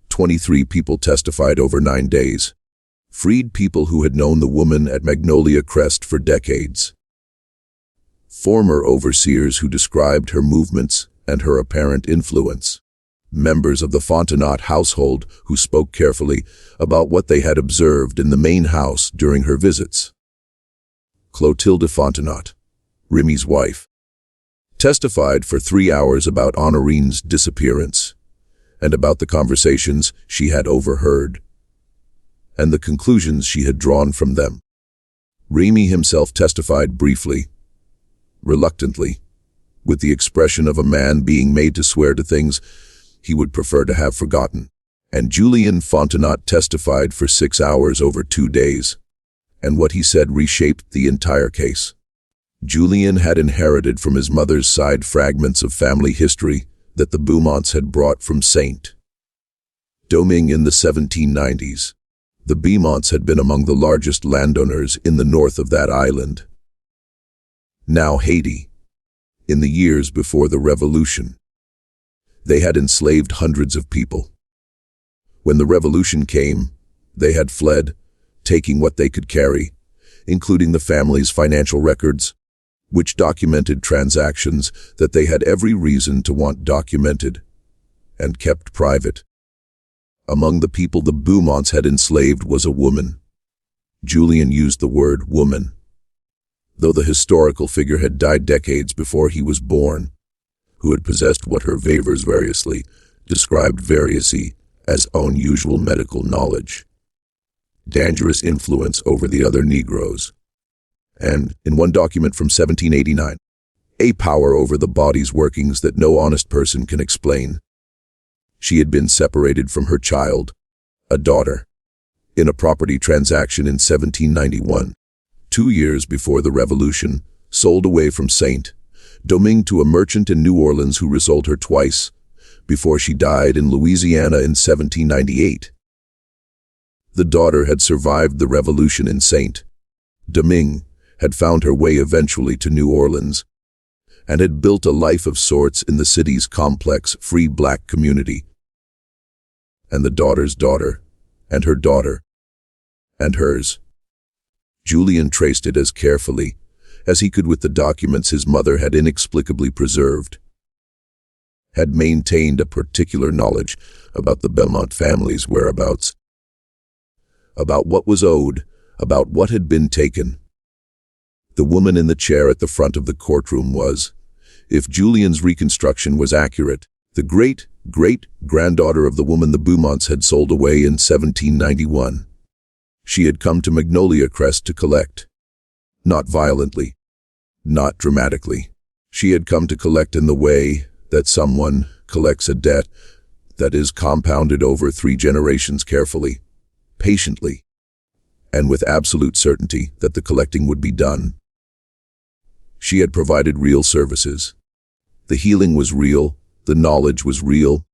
23 people testified over 9 days. Freed people who had known the woman at Magnolia Crest for decades. Former overseers who described her movements and her apparent influence. Members of the Fontenot household who spoke carefully about what they had observed in the main house during her visits. Clotilde Fontenot, Remy's wife, testified for 3 hours about Honorine's disappearance and about the conversations she had overheard and the conclusions she had drawn from them. Remy himself testified briefly, reluctantly, with the expression of a man being made to swear to things he would prefer to have forgotten. And Julien Fontenot testified for 6 hours over 2 days, and what he said reshaped the entire case. Julien had inherited from his mother's side fragments of family history that the Beaumonts had brought from Saint-Domingue in the 1790s. The Beaumonts had been among the largest landowners in the north of that island, now Haiti, in the years before the Revolution. They had enslaved hundreds of people. When the Revolution came, they had fled, taking what they could carry, including the family's financial records, which documented transactions that they had every reason to want documented and kept private. Among the people the Beaumonts had enslaved was a woman. Julien used the word woman, though the historical figure had died decades before he was born, who had possessed what her waivers variously described as unusual medical knowledge, dangerous influence over the other Negroes, and, in one document from 1789, a power over the body's workings that no honest person can explain. She had been separated from her child, a daughter, in a property transaction in 1791, 2 years before the Revolution, sold away from Saint-Domingue to a merchant in New Orleans who resold her twice, before she died in Louisiana in 1798. The daughter had survived the Revolution in Saint-Domingue, had found her way eventually to New Orleans, and had built a life of sorts in the city's complex, free black community. And the daughter's daughter, and her daughter, and hers. Julien traced it as carefully as he could with the documents his mother had inexplicably preserved, had maintained a particular knowledge about the Beaumont family's whereabouts, about what was owed, about what had been taken. The woman in the chair at the front of the courtroom was, if Julien's reconstruction was accurate, the great-great-granddaughter of the woman the Beaumonts had sold away in 1791. She had come to Magnolia Crest to collect. Not violently, not dramatically. She had come to collect in the way that someone collects a debt that is compounded over 3 generations carefully, patiently, and with absolute certainty that the collecting would be done. She had provided real services. The healing was real, the knowledge was real.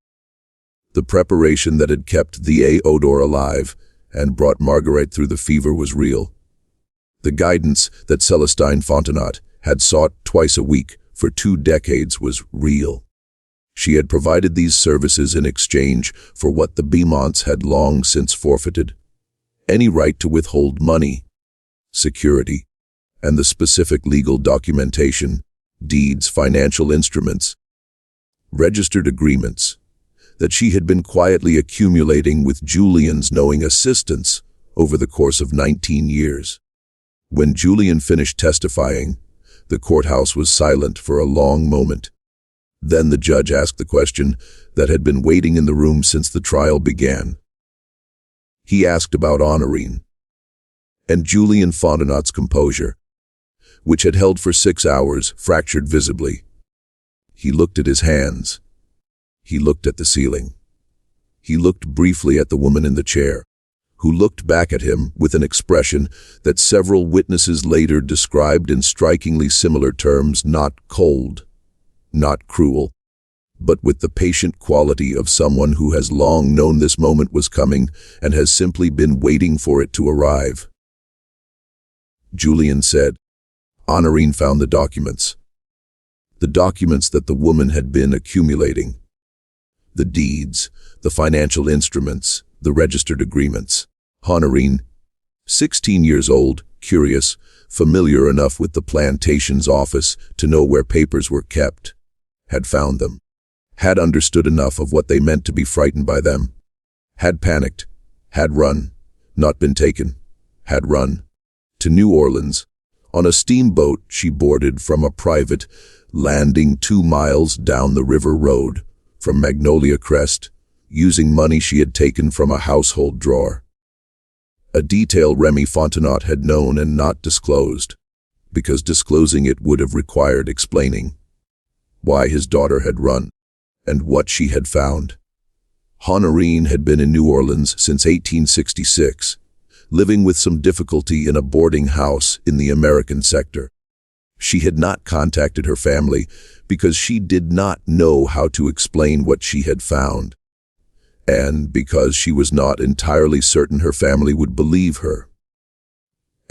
The preparation that had kept the odor alive and brought Marguerite through the fever was real. The guidance that Celestine Fontenot had sought twice a week for 2 decades was real. She had provided these services in exchange for what the Beaumonts had long since forfeited: any right to withhold money, security, and the specific legal documentation, deeds, financial instruments, registered agreements, that she had been quietly accumulating with Julian's knowing assistance over the course of 19 years. When Julian finished testifying, the courthouse was silent for a long moment. Then the judge asked the question that had been waiting in the room since the trial began. He asked about Honorine and Julian Fontenot's composure, which had held for 6 hours, fractured visibly. He looked at his hands. He looked at the ceiling. He looked briefly at the woman in the chair, who looked back at him with an expression that several witnesses later described in strikingly similar terms: not cold, not cruel, but with the patient quality of someone who has long known this moment was coming and has simply been waiting for it to arrive. Julian said, "Honorine found the documents that the woman had been accumulating. The deeds, the financial instruments, the registered agreements. Honorine, 16 years old, curious, familiar enough with the plantation's office to know where papers were kept, had found them, had understood enough of what they meant to be frightened by them, had panicked, had run, not been taken, had run, to New Orleans. On a steamboat she boarded from a private landing 2 miles down the river road from Magnolia Crest, using money she had taken from a household drawer. A detail Remy Fontenot had known and not disclosed, because disclosing it would have required explaining why his daughter had run and what she had found. Honorine had been in New Orleans since 1866, living with some difficulty in a boarding house in the American sector. She had not contacted her family because she did not know how to explain what she had found, and because she was not entirely certain her family would believe her,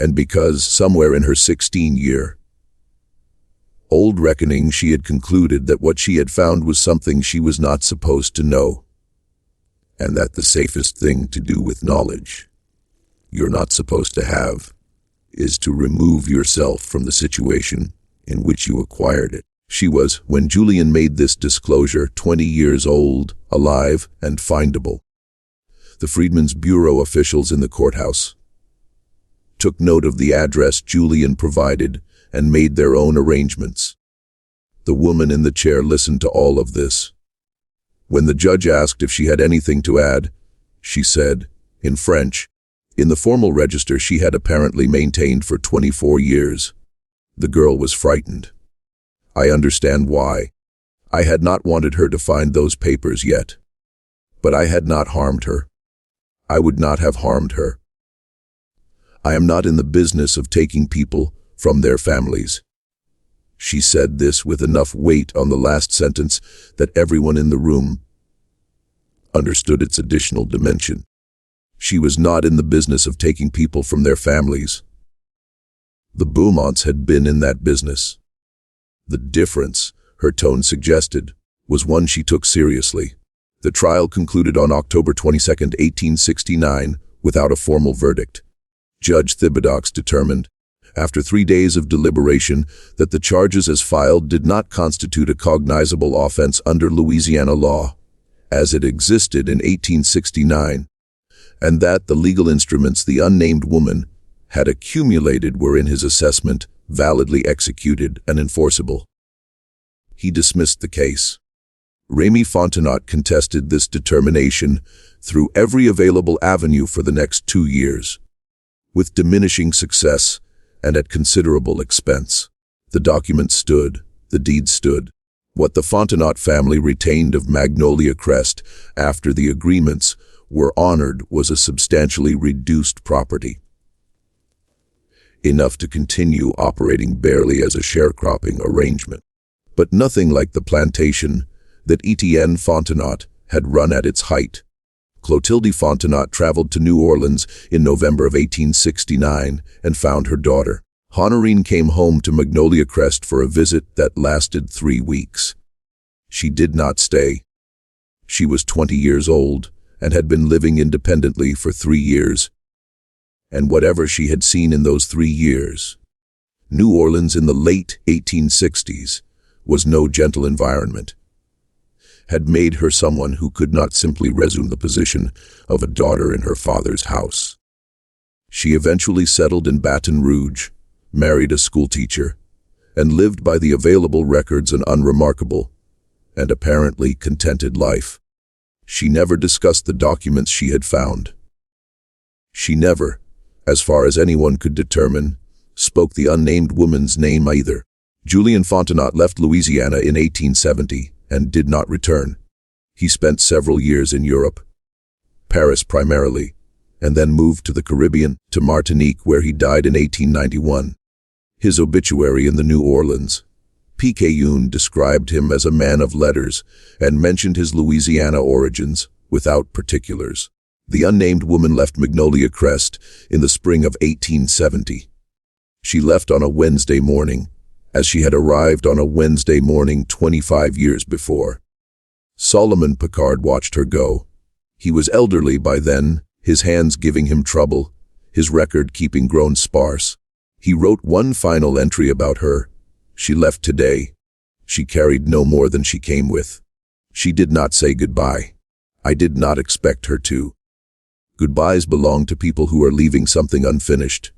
and because somewhere in her 16-year-old reckoning she had concluded that what she had found was something she was not supposed to know, and that the safest thing to do with knowledge you're not supposed to have is to remove yourself from the situation in which you acquired it. She was, when Julian made this disclosure, 20 years old, alive, and findable. The Freedmen's Bureau officials in the courthouse took note of the address Julian provided and made their own arrangements. The woman in the chair listened to all of this. When the judge asked if she had anything to add, she said, in French, in the formal register she had apparently maintained for 24 years. The girl was frightened. I understand why. I had not wanted her to find those papers yet. But I had not harmed her. I would not have harmed her. I am not in the business of taking people from their families. She said this with enough weight on the last sentence that everyone in the room understood its additional dimension. She was not in the business of taking people from their families. The Beaumonts had been in that business. The difference, her tone suggested, was one she took seriously. The trial concluded on October 22, 1869, without a formal verdict. Judge Thibodeaux determined, after 3 days of deliberation, that the charges as filed did not constitute a cognizable offense under Louisiana law, as it existed in 1869, and that the legal instruments the unnamed woman had accumulated were in his assessment validly executed and enforceable. He dismissed the case. Remy Fontenot contested this determination through every available avenue for the next 2 years, with diminishing success and at considerable expense. The document stood, the deed stood. What the Fontenot family retained of Magnolia Crest after the agreements were honored was a substantially reduced property, enough to continue operating barely as a sharecropping arrangement, but nothing like the plantation that Etienne Fontenot had run at its height. Clotilde Fontenot traveled to New Orleans in November of 1869 and found her daughter. Honorine came home to Magnolia Crest for a visit that lasted 3 weeks. She did not stay. She was 20 years old and had been living independently for 3 years. And whatever she had seen in those 3 years, New Orleans in the late 1860s was no gentle environment, had made her someone who could not simply resume the position of a daughter in her father's house. She eventually settled in Baton Rouge, married a schoolteacher, and lived by the available records an unremarkable and apparently contented life. She never discussed the documents she had found. She never, as far as anyone could determine, spoke the unnamed woman's name either. Julien Fontenot left Louisiana in 1870 and did not return. He spent several years in Europe, Paris primarily, and then moved to the Caribbean, to Martinique, where he died in 1891. His obituary in the New Orleans Picayune described him as a man of letters and mentioned his Louisiana origins without particulars. The unnamed woman left Magnolia Crest in the spring of 1870. She left on a Wednesday morning, as she had arrived on a Wednesday morning 25 years before. Solomon Picard watched her go. He was elderly by then, his hands giving him trouble, his record-keeping grown sparse. He wrote one final entry about her. She left today. She carried no more than she came with. She did not say goodbye. I did not expect her to. Goodbyes belong to people who are leaving something unfinished.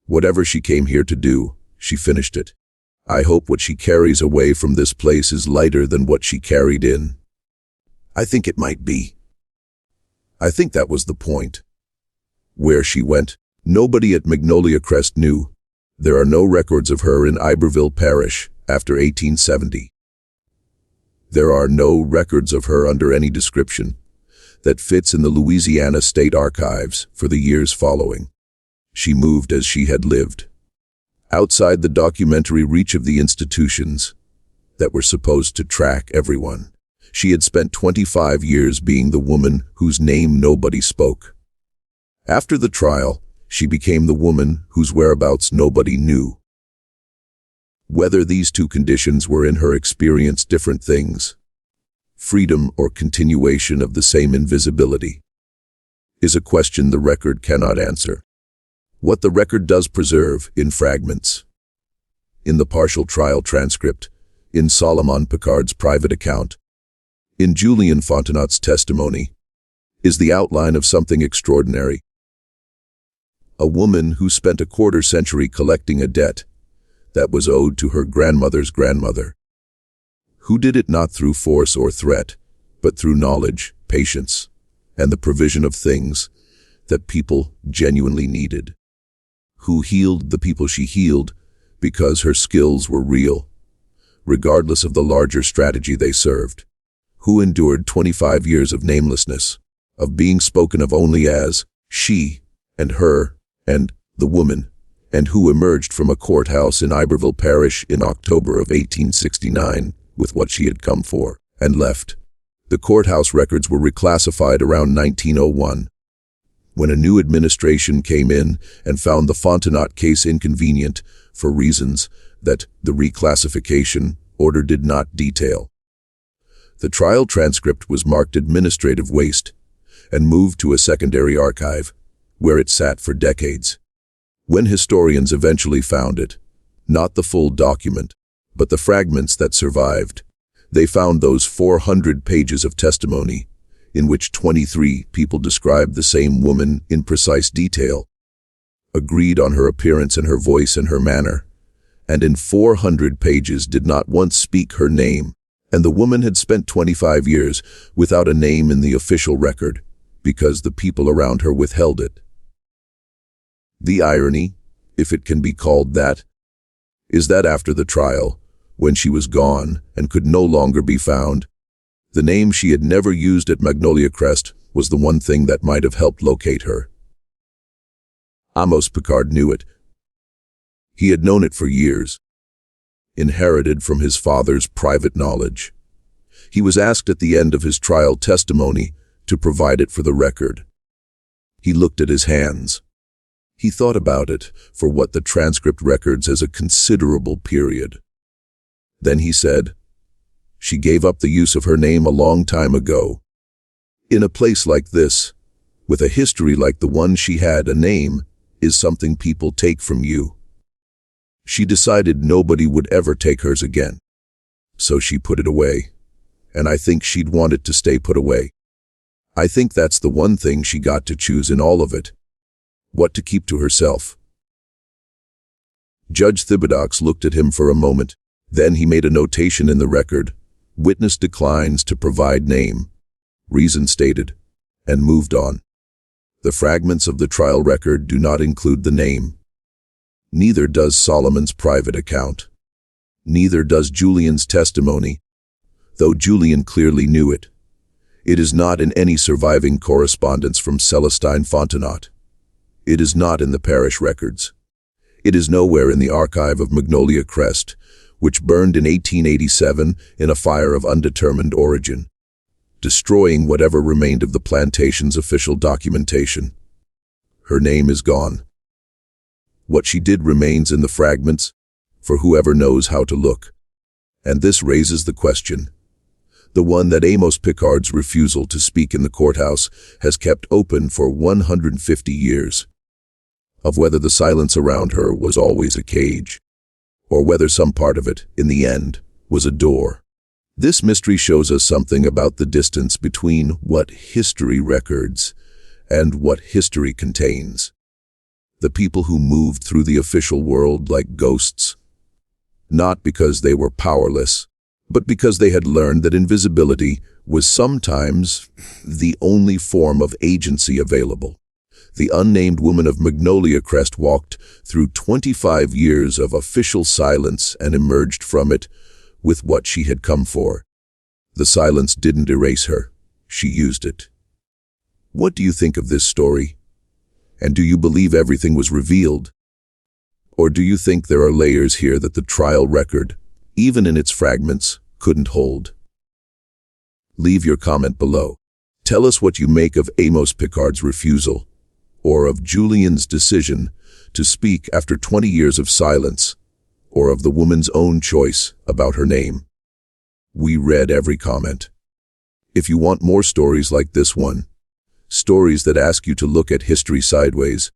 Whatever she came here to do, she finished it. I hope what she carries away from this place is lighter than what she carried in. I think it might be. I think that was the point. Where she went, nobody at Magnolia Crest knew. There are no records of her in Iberville Parish after 1870. There are no records of her under any description that fits in the Louisiana State Archives for the years following. She moved as she had lived, outside the documentary reach of the institutions that were supposed to track everyone. She had spent 25 years being the woman whose name nobody spoke. After the trial, she became the woman whose whereabouts nobody knew. Whether these two conditions were in her experience different things, freedom or continuation of the same invisibility, is a question the record cannot answer. What the record does preserve, in fragments, in the partial trial transcript, in Solomon Picard's private account, in Julien Fontenot's testimony, is the outline of something extraordinary. A woman who spent a quarter-century collecting a debt that was owed to her grandmother's grandmother, who did it not through force or threat, but through knowledge, patience, and the provision of things that people genuinely needed, who healed the people she healed because her skills were real, regardless of the larger strategy they served, who endured 25 years of namelessness, of being spoken of only as she and her and the woman, and who emerged from a courthouse in Iberville Parish in October of 1869 with what she had come for, and left. The courthouse records were reclassified around 1901, when a new administration came in and found the Fontenot case inconvenient for reasons that the reclassification order did not detail. The trial transcript was marked administrative waste and moved to a secondary archive, where it sat for decades. When historians eventually found it, not the full document, but the fragments that survived, they found those 400 pages of testimony in which 23 people described the same woman in precise detail, agreed on her appearance and her voice and her manner, and in 400 pages did not once speak her name, and the woman had spent 25 years without a name in the official record because the people around her withheld it. The irony, if it can be called that, is that after the trial, when she was gone and could no longer be found, the name she had never used at Magnolia Crest was the one thing that might have helped locate her. Amos Picard knew it. He had known it for years, inherited from his father's private knowledge. He was asked at the end of his trial testimony to provide it for the record. He looked at his hands. He thought about it for what the transcript records as a considerable period. Then he said, She gave up the use of her name a long time ago. In a place like this, with a history like the one she had, a name is something people take from you. She decided nobody would ever take hers again. So she put it away. And I think she'd want it to stay put away. I think that's the one thing she got to choose in all of it. What to keep to herself. Judge Thibodeaux looked at him for a moment. Then he made a notation in the record. Witness declines to provide name. Reason stated. And moved on. The fragments of the trial record do not include the name. Neither does Solomon's private account. Neither does Julian's testimony, though Julian clearly knew it. It is not in any surviving correspondence from Celestine Fontenot. It is not in the parish records. It is nowhere in the archive of Magnolia Crest, which burned in 1887 in a fire of undetermined origin, destroying whatever remained of the plantation's official documentation. Her name is gone. What she did remains in the fragments, for whoever knows how to look. And this raises the question, the one that Amos Picard's refusal to speak in the courthouse has kept open for 150 years, of whether the silence around her was always a cage, or whether some part of it, in the end, was a door. This mystery shows us something about the distance between what history records and what history contains. The people who moved through the official world like ghosts, not because they were powerless, but because they had learned that invisibility was sometimes the only form of agency available. The unnamed woman of Magnolia Crest walked through 25 years of official silence and emerged from it with what she had come for. The silence didn't erase her. She used it. What do you think of this story? And do you believe everything was revealed? Or do you think there are layers here that the trial record, even in its fragments, couldn't hold? Leave your comment below. Tell us what you make of Amos Picard's refusal, or of Julian's decision to speak after 20 years of silence, or of the woman's own choice about her name. We read every comment. If you want more stories like this one, stories that ask you to look at history sideways,